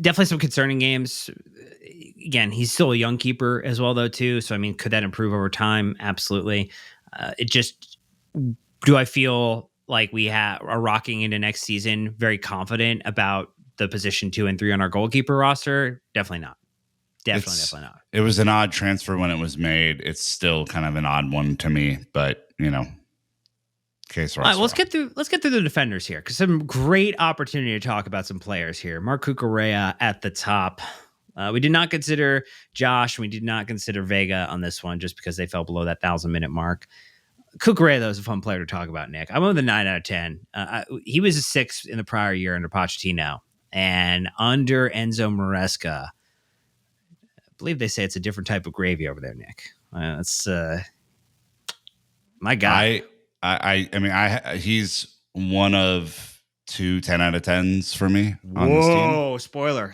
definitely some concerning games. Again, he's still a young keeper as well, though, too. So, I mean, could that improve over time? Absolutely. Do I feel like we are rocking into next season very confident about the position 2 and 3 on our goalkeeper roster? Definitely not. Definitely not. It was an odd transfer when it was made. It's still kind of an odd one to me, but case. All right, let's get through the defenders here, because some great opportunity to talk about some players here. Marc Cucurella at the top. We did not consider Josh. We did not consider Vega on this one just because they fell below that 1,000-minute mark. Cucurella, though, is a fun player to talk about, Nick. I'm on the 9 out of 10. He was a 6 in the prior year under Pochettino, and under Enzo Maresca, I believe they say it's a different type of gravy over there, Nick. That's my guy. I mean, he's one of 2 10 out of 10s for me. Whoa, spoiler.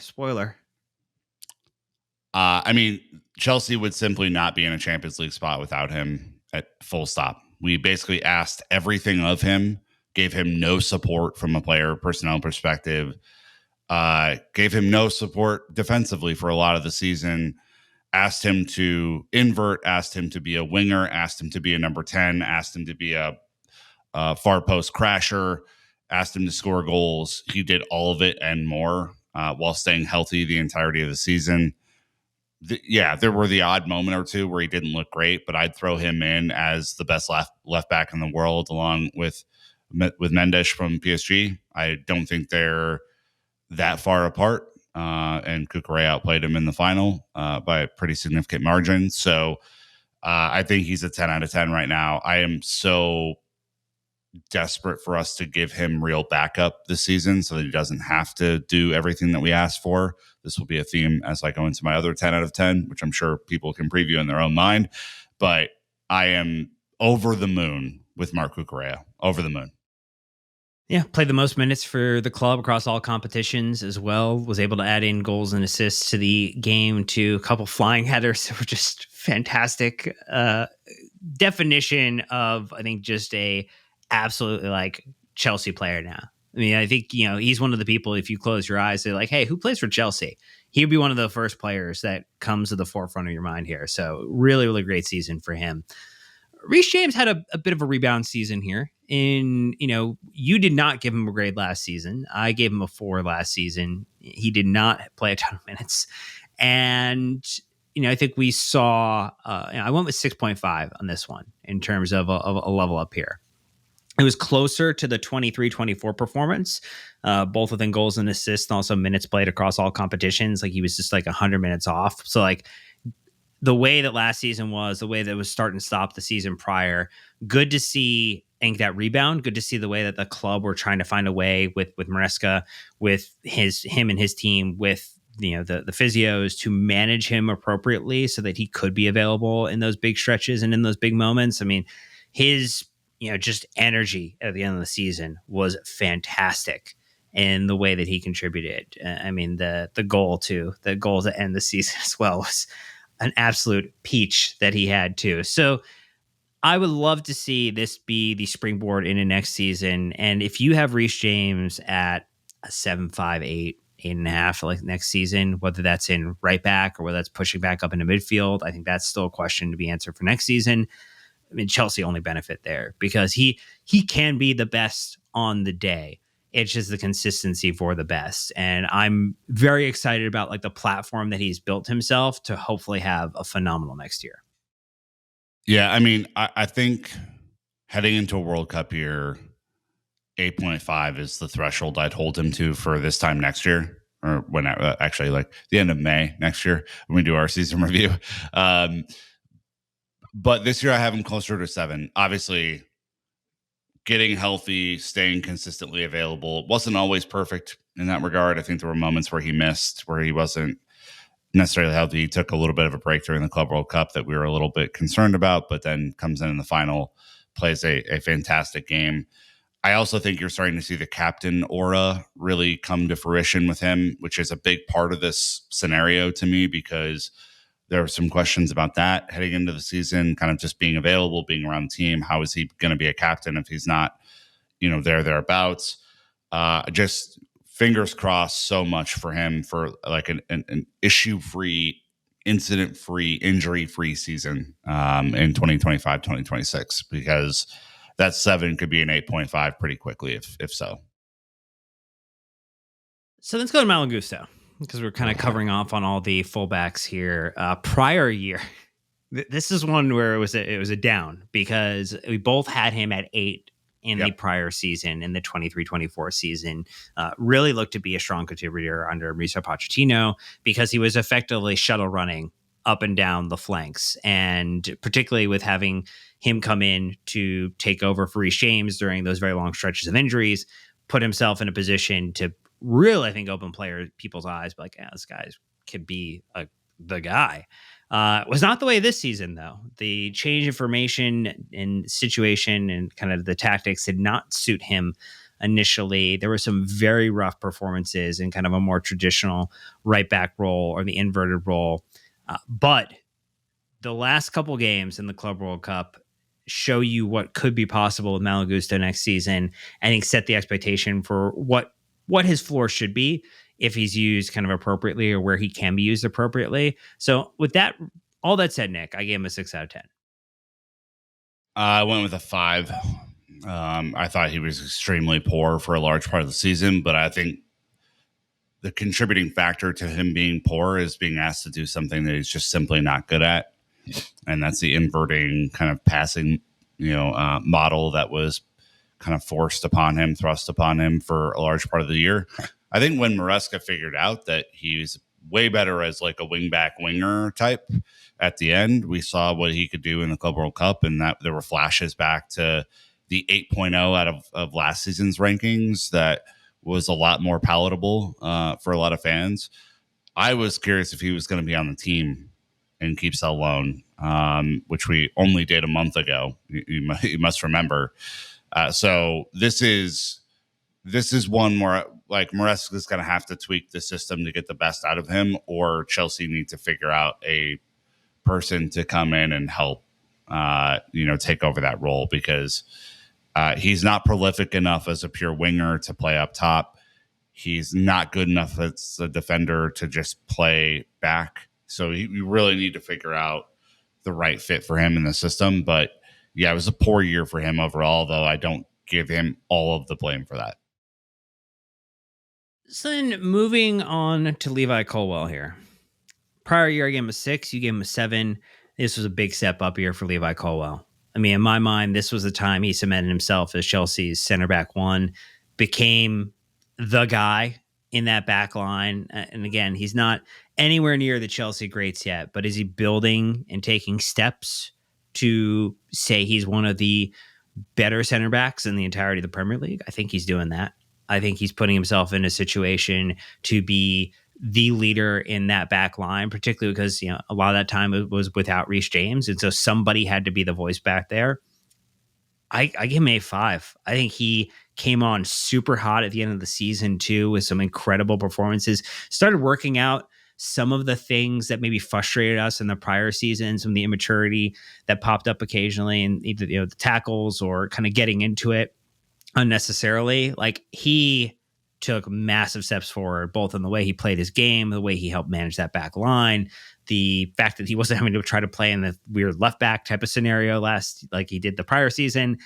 I mean, Chelsea would simply not be in a Champions League spot without him at full stop. We basically asked everything of him, gave him no support from a player personnel perspective, gave him no support defensively for a lot of the season, asked him to invert, asked him to be a winger, asked him to be a number 10, asked him to be a far post crasher, asked him to score goals. He did all of it and more while staying healthy the entirety of the season. There were the odd moment or two where he didn't look great, but I'd throw him in as the best left back in the world, along with Mendes from PSG. I don't think they're that far apart, and Cucurella outplayed him in the final by a pretty significant margin. So I think he's a 10 out of 10 right now. I am so desperate for us to give him real backup this season so that he doesn't have to do everything that we asked for. This will be a theme as I go into my other 10 out of 10, which I'm sure people can preview in their own mind. But I am over the moon with Marc Cucurella. Over the moon. Yeah, played the most minutes for the club across all competitions as well. Was able to add in goals and assists to the game, to a couple flying headers that were just fantastic. Definition of, I think, just a absolutely like Chelsea player now. I mean, I think, he's one of the people, if you close your eyes, they're like, hey, who plays for Chelsea? He'd be one of the first players that comes to the forefront of your mind here. So really, really great season for him. Reece James had a bit of a rebound season here. You did not give him a grade last season. I gave him a 4 last season. He did not play a ton of minutes. And, I think we saw, I went with 6.5 on this one in terms of a level up here. It was closer to the 23-24 performance, both within goals and assists and also minutes played across all competitions. Like he was just like 100 minutes off. So like the way that last season was, the way that it was start and stop the season prior, good to see that rebound. Good to see the way that the club were trying to find a way with Maresca, with him and his team, with the physios to manage him appropriately so that he could be available in those big stretches and in those big moments. I mean, his just energy at the end of the season was fantastic in the way that he contributed. I mean, the goal to end the season as well was an absolute peach that he had too. So I would love to see this be the springboard into next season. And if you have Reece James at a 7.5, 8.5 like next season, whether that's in right back or whether that's pushing back up into midfield, I think that's still a question to be answered for next season. I mean, Chelsea only benefit there because he can be the best on the day. It's just the consistency for the best. And I'm very excited about like the platform that he's built himself to hopefully have a phenomenal next year. Yeah, I mean, I think heading into a World Cup year, 8.5 is the threshold I'd hold him to for this time next year, or when actually like the end of May next year when we do our season review. But this year I have him closer to 7. Obviously, getting healthy, staying consistently available wasn't always perfect in that regard. I think there were moments where he missed, where he wasn't necessarily healthy. He took a little bit of a break during the Club World Cup that we were a little bit concerned about, but then comes in the final, plays a fantastic game. I also think you're starting to see the captain aura really come to fruition with him, which is a big part of this scenario to me because there were some questions about that heading into the season, kind of just being available, being around the team. How is he going to be a captain if he's not, thereabouts? Just fingers crossed so much for him for like an issue-free, incident-free, injury-free season in 2025, 2026, because that 7 could be an 8.5 pretty quickly if so. So let's go to Malo Gusto, because we're kind of covering off on all the fullbacks here. Prior year, this is one where it was a down because we both had him at 8 in the prior season, in the 23-24 season. Really looked to be a strong contributor under Mauricio Pochettino because he was effectively shuttle running up and down the flanks, and particularly with having him come in to take over for Reece James during those very long stretches of injuries, put himself in a position to really, I think, open people's eyes, like, yeah, this guy could be the guy. Was not the way this season, though. The change in formation and situation and kind of the tactics did not suit him initially. There were some very rough performances in kind of a more traditional right back role or the inverted role. But the last couple games in the Club World Cup show you what could be possible with Malo Gusto next season. I think set the expectation for what his floor should be if he's used kind of appropriately or where he can be used appropriately. So with that, all that said, Nick, I gave him a 6 out of 10. I went with a 5. I thought he was extremely poor for a large part of the season, but I think the contributing factor to him being poor is being asked to do something that he's just simply not good at. And that's the inverting kind of passing, model that was kind of thrust upon him for a large part of the year. I think when Maresca figured out that he's way better as like a winger type at the end, we saw what he could do in the Club World Cup, and that there were flashes back to the 8.0 out of last season's rankings that was a lot more palatable for a lot of fans. I was curious if he was going to be on the team and keep sell loan, which we only did a month ago. You must remember. So this is one where like Maresca is going to have to tweak the system to get the best out of him, or Chelsea need to figure out a person to come in and help, take over that role, because he's not prolific enough as a pure winger to play up top. He's not good enough as a defender to just play back. So you really need to figure out the right fit for him in the system. But yeah, it was a poor year for him overall, though I don't give him all of the blame for that. So then moving on to Levi Colwell here. Prior year, I gave him a 6. You gave him a 7. This was a big step up here for Levi Colwell. I mean, in my mind, this was the time he cemented himself as Chelsea's center back one, became the guy in that back line. And again, he's not anywhere near the Chelsea greats yet, but is he building and taking steps to say he's one of the better center backs in the entirety of the Premier League? I think he's doing that. I think he's putting himself in a situation to be the leader in that back line, particularly because, you know, a lot of that time it was without Reece James. And so somebody had to be the voice back there. I give him a 5. I think he came on super hot at the end of the season too, with some incredible performances. Started working out some of the things that maybe frustrated us in the prior season, some of the immaturity that popped up occasionally, and either, you know, the tackles or kind of getting into it unnecessarily. Like, he took massive steps forward, both in the way he played his game, the way he helped manage that back line, the fact that he wasn't having to try to play in the weird left back type of scenario like he did the prior season.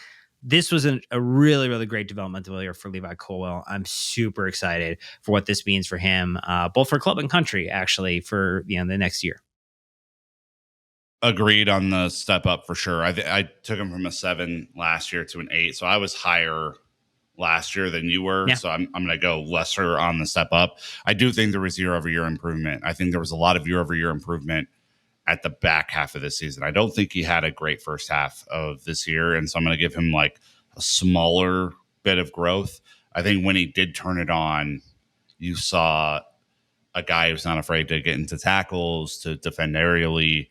This was a really, really great developmental year for Levi Colwell. I'm super excited for what this means for him, both for club and country, actually, for, you know, the next year. Agreed on the step up for sure. I took him from a 7 last year to an 8, so I was higher last year than you were. Yeah. So I'm going to go lesser on the step up. I do think there was year-over-year improvement. I think there was a lot of year-over-year improvement at the back half of this season. I don't think he had a great first half of this year, and so I'm going to give him like a smaller bit of growth. I think when he did turn it on, you saw a guy who's not afraid to get into tackles, to defend aerially.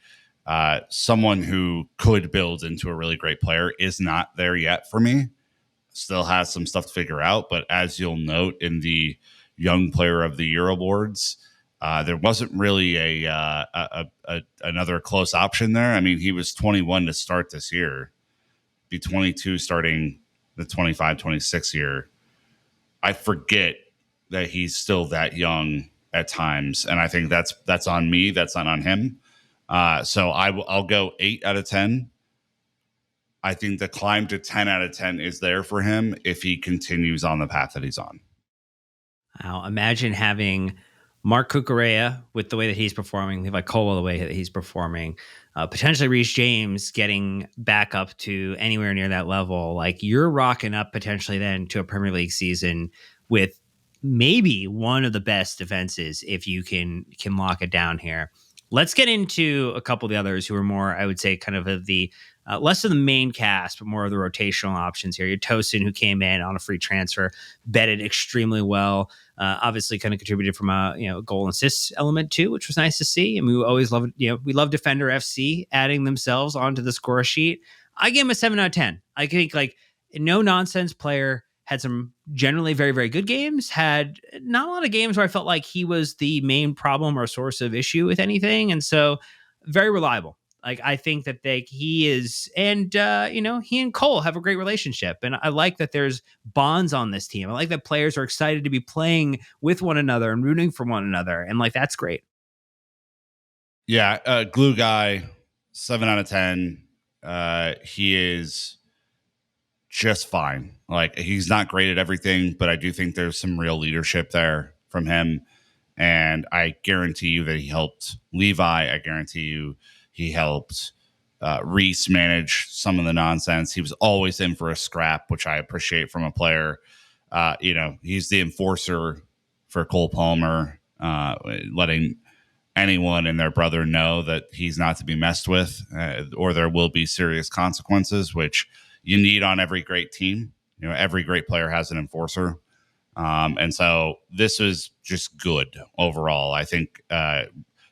Someone who could build into a really great player is not there yet for me. Still has some stuff to figure out, but as you'll note in the Young Player of the Year awards, there wasn't really another close option there. I mean, he was 21 to start this year, be 22 starting the 25-26 year. I forget that he's still that young at times, and I think that's on me. That's not on him. So I'll go 8 out of 10. I think the climb to 10 out of 10 is there for him if he continues on the path that he's on. Now, imagine having Mark Cucurella with the way that he's performing, Levi Colwell the way that he's performing, potentially Reece James getting back up to anywhere near that level. Like, you're rocking up potentially then to a Premier League season with maybe one of the best defenses if you can lock it down here. Let's get into a couple of the others who are more, I would say, kind of the less of the main cast, but more of the rotational options here. Your Tosin, who came in on a free transfer, betted extremely well. Obviously, kind of contributed from a goal and assist element too, which was nice to see. And we always love we love Defender FC adding themselves onto the score sheet. I gave him a 7 out of 10. I think, like, no nonsense player. Had some generally very, very good games, had not a lot of games where I felt like he was the main problem or source of issue with anything. And so very reliable. Like, I think that he is, and he and Cole have a great relationship. And I like that there's bonds on this team. I like that players are excited to be playing with one another and rooting for one another. And like, that's great. Yeah. Glue guy, 7 out of 10. He is just fine. Like, he's not great at everything, but I do think there's some real leadership there from him. And I guarantee you that he helped Levi. I guarantee you he helped Reece manage some of the nonsense. He was always in for a scrap, which I appreciate from a player. He's the enforcer for Cole Palmer, letting anyone and their brother know that he's not to be messed with, or there will be serious consequences, which you need on every great team. Every great player has an enforcer. And so this was just good overall. I think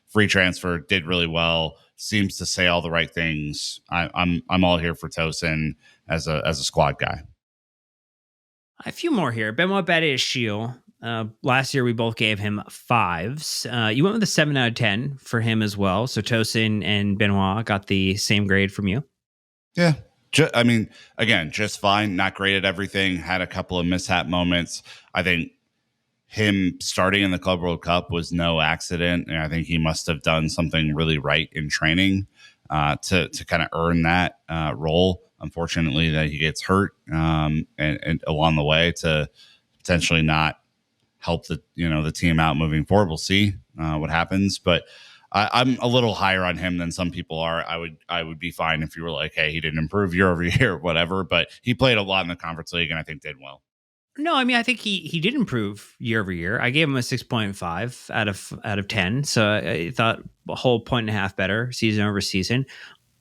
free transfer did really well. Seems to say all the right things. I'm all here for Tosin as a squad guy. A few more here. Benoit Badiashile. Last year we both gave him 5s. You went with a 7 out of 10 for him as well. So Tosin and Benoit got the same grade from you. Yeah. Again, just fine. Not great at everything. Had a couple of mishap moments. I think him starting in the Club World Cup was no accident. And I think he must have done something really right in training to kind of earn that role. unfortunately, that he gets hurt and along the way to potentially not help the team out moving forward. We'll see what happens, but I'm a little higher on him than some people are. I would be fine if you were like, hey, he didn't improve year over year, whatever. But he played a lot in the conference league, and I think did well. No, I mean I think he did improve year over year. I gave him a 6.5 out of 10. So I thought a whole point and a half better season over season.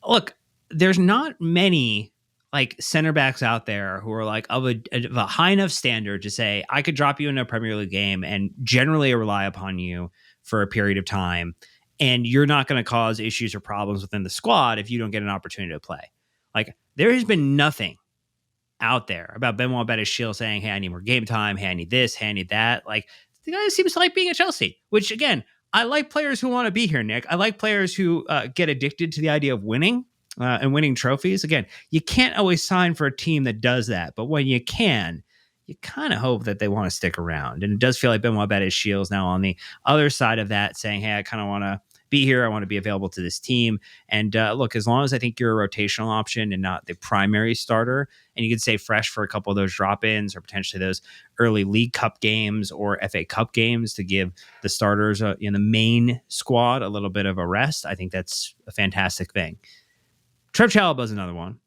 Look, there's not many like center backs out there who are like of a high enough standard to say I could drop you in a Premier League game and generally rely upon you for a period of time, and you're not going to cause issues or problems within the squad if you don't get an opportunity to play. Like there has been nothing out there about Benoit Badiashile saying, hey, I need more game time. Hey, I need this. Hey, I need that. Like, the guy seems to like being at Chelsea, which, again, I like players who want to be here, Nick. I like players who get addicted to the idea of winning and winning trophies. Again, you can't always sign for a team that does that, but when you can, you kind of hope that they want to stick around. And it does feel like Benoit Badiashile is now on the other side of that, saying, hey, I kind of want to be here. I want to be available to this team. And look, as long as I think you're a rotational option and not the primary starter, and you can stay fresh for a couple of those drop-ins or potentially those early League Cup games or FA Cup games to give the starters in the main squad a little bit of a rest, I think that's a fantastic thing. Trev Chalobah is another one.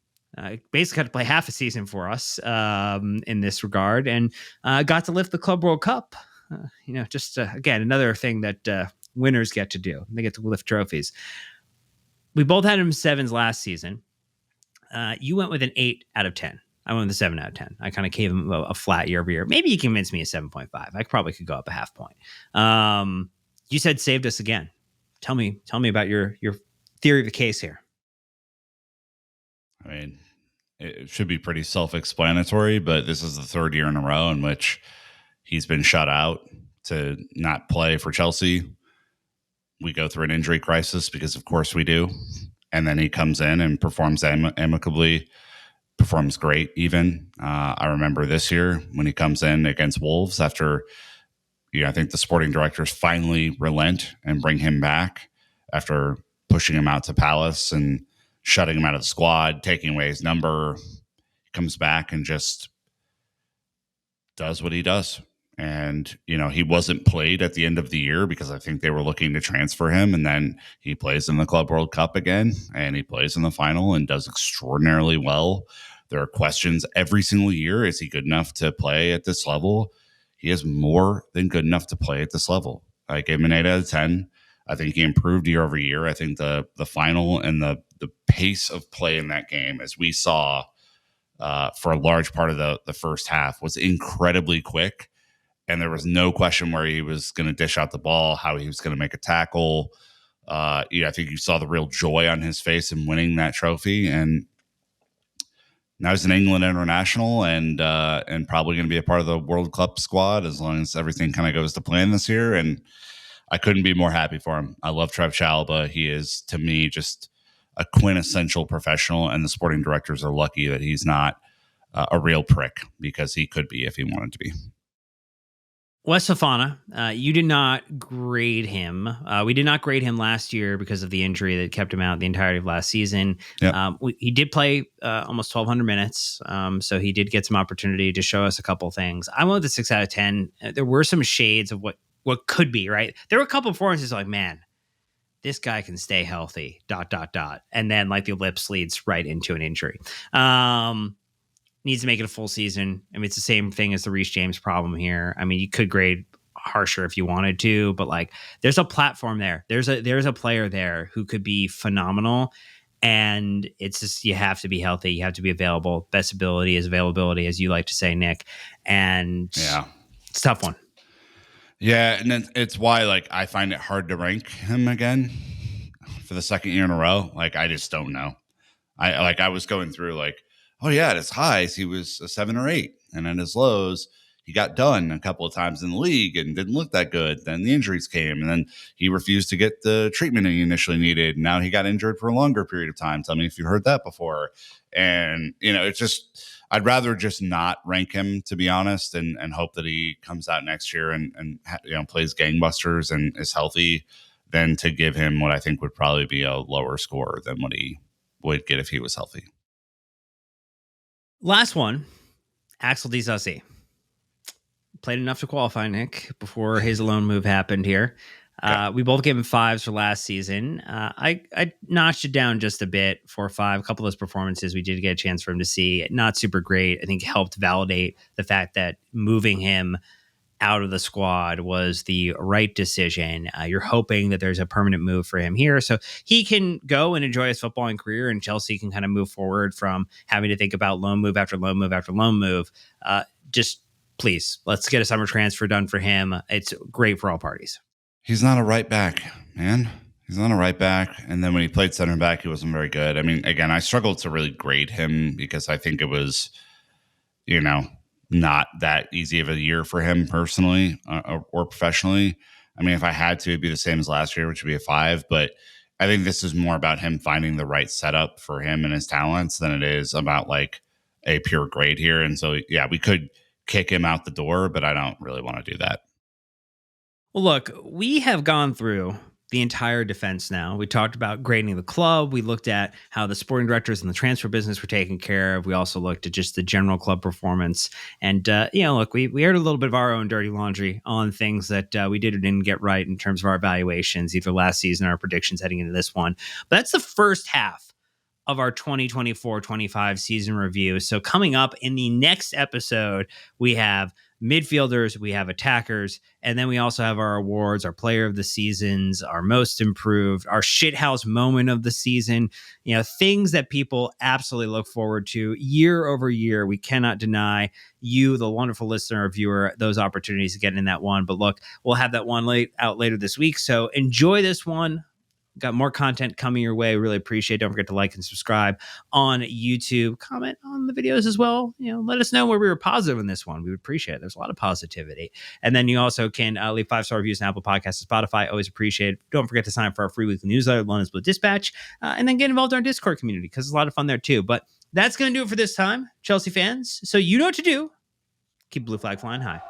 Basically had to play half a season for us in this regard, and got to lift the Club World Cup. Just again, another thing that winners get to do. They get to lift trophies. We both had him 7s last season. You went with an 8 out of 10. I went with a 7 out of 10. I kind of gave him a flat year over year. Maybe you convinced me a 7.5. I probably could go up a half point. You said saved us again. Tell me about your theory of the case here. I mean, it should be pretty self-explanatory, but this is the third year in a row in which he's been shut out to not play for Chelsea. We go through an injury crisis because, of course, we do. And then he comes in and performs amicably, performs great even. I remember this year when he comes in against Wolves after, I think the sporting directors finally relent and bring him back after pushing him out to Palace and shutting him out of the squad, taking away his number. He comes back and just does what he does. And, he wasn't played at the end of the year because I think they were looking to transfer him. And then he plays in the Club World Cup again, and he plays in the final and does extraordinarily well. There are questions every single year. Is he good enough to play at this level? He is more than good enough to play at this level. I gave him an 8 out of 10. I think he improved year over year. I think the final and the pace of play in that game, as we saw for a large part of the first half, was incredibly quick. And there was no question where he was going to dish out the ball, how he was going to make a tackle. I think you saw the real joy on his face in winning that trophy. And now he's an England international and probably going to be a part of the World Cup squad as long as everything kind of goes to plan this year. And I couldn't be more happy for him. I love Trev Chalobah. He is, to me, just a quintessential professional, and the sporting directors are lucky that he's not a real prick, because he could be if he wanted to be. Wes Fofana, you did not grade him. We did not grade him last year because of the injury that kept him out the entirety of last season. Yep. He did play almost 1,200 minutes, so he did get some opportunity to show us a couple things. I went with a 6 out of 10. There were some shades of what could be, right? There were a couple of performances like, man, this guy can stay healthy, ... And then like the ellipse leads right into an injury. Needs to make it a full season. I mean, it's the same thing as the Reece James problem here. I mean, you could grade harsher if you wanted to, but like there's a platform there. There's a player there who could be phenomenal. And it's just, you have to be healthy. You have to be available. Best ability is availability, as you like to say, Nick. And yeah, it's a tough one. Yeah, and it's why like I find it hard to rank him again for the second year in a row. Like I just don't know. I was going through like, oh yeah, at his highs he was a 7 or 8, and at his lows he got done a couple of times in the league and didn't look that good. Then the injuries came, and then he refused to get the treatment he initially needed. Now he got injured for a longer period of time. Tell me if you've heard that before. And it's just, I'd rather just not rank him, to be honest, and hope that he comes out next year and plays gangbusters and is healthy, than to give him what I think would probably be a lower score than what he would get if he was healthy. Last one, Axel Disasi. Played enough to qualify, Nick, before his loan move happened here. Okay. We both gave him fives for last season. I notched it down just a bit for 5. A couple of those performances we did get a chance for him to see. Not super great. I think helped validate the fact that moving him out of the squad was the right decision. You're hoping that there's a permanent move for him here so he can go and enjoy his footballing career, and Chelsea can kind of move forward from having to think about loan move after loan move after loan move. Just please, let's get a summer transfer done for him. It's great for all parties. He's not a right back, man. He's not a right back. And then when he played center back, he wasn't very good. I mean, again, I struggled to really grade him because I think it was, not that easy of a year for him personally or professionally. I mean, if I had to, it'd be the same as last year, which would be a 5. But I think this is more about him finding the right setup for him and his talents than it is about like a pure grade here. And so, yeah, we could kick him out the door, but I don't really want to do that. Well, look, we have gone through the entire defense now. We talked about grading the club. We looked at how the sporting directors and the transfer business were taken care of. We also looked at just the general club performance. And, look, we aired a little bit of our own dirty laundry on things that we did or didn't get right in terms of our evaluations, either last season or our predictions heading into this one. But that's the first half of our 2024-25 season review. So coming up in the next episode, we have midfielders, we have attackers, and then we also have our awards, our player of the seasons, our most improved, our shithouse moment of the season, things that people absolutely look forward to year over year. We cannot deny you, the wonderful listener or viewer, those opportunities to get in that one. But look, we'll have that one out later this week. So enjoy this one. Got more content coming your way. Really appreciate it. Don't forget to like and subscribe on YouTube. Comment on the videos as well. Let us know where we were positive in this one. We would appreciate it. There's a lot of positivity. And then you also can leave 5-star reviews on Apple Podcasts and Spotify. Always appreciate it. Don't forget to sign up for our free weekly newsletter, London's Blue Dispatch, and then get involved in our Discord community because there's a lot of fun there too. But that's going to do it for this time, Chelsea fans. So you know what to do. Keep blue flag flying high.